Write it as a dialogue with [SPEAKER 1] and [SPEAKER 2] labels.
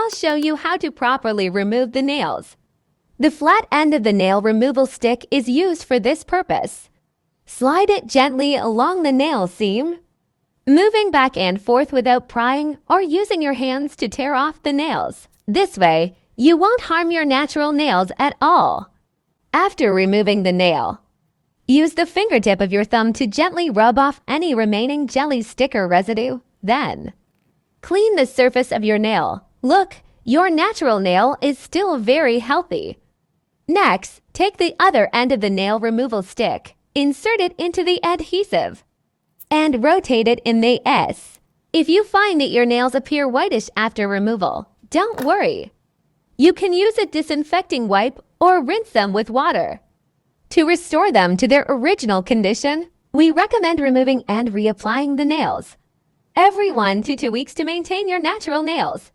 [SPEAKER 1] I'll show you how to properly remove the nails. The flat end of the nail removal stick is used for this purpose. Slide it gently along the nail seam, moving back and forth without prying or using your hands to tear off the nails. This way, you won't harm your natural nails at all. After removing the nail, use the fingertip of your thumb to gently rub off any remaining jelly sticker residue. Then, clean the surface of your nail. Look, your natural nail is still very healthy. Next, take the other end of the nail removal stick, insert it into the adhesive, and rotate it in the S. If you find that your nails appear whitish after removal, don't worry. You can use a disinfecting wipe or rinse them with water. To restore them to their original condition, we recommend removing and reapplying the nails every 1 to 2 weeks to maintain your natural nails.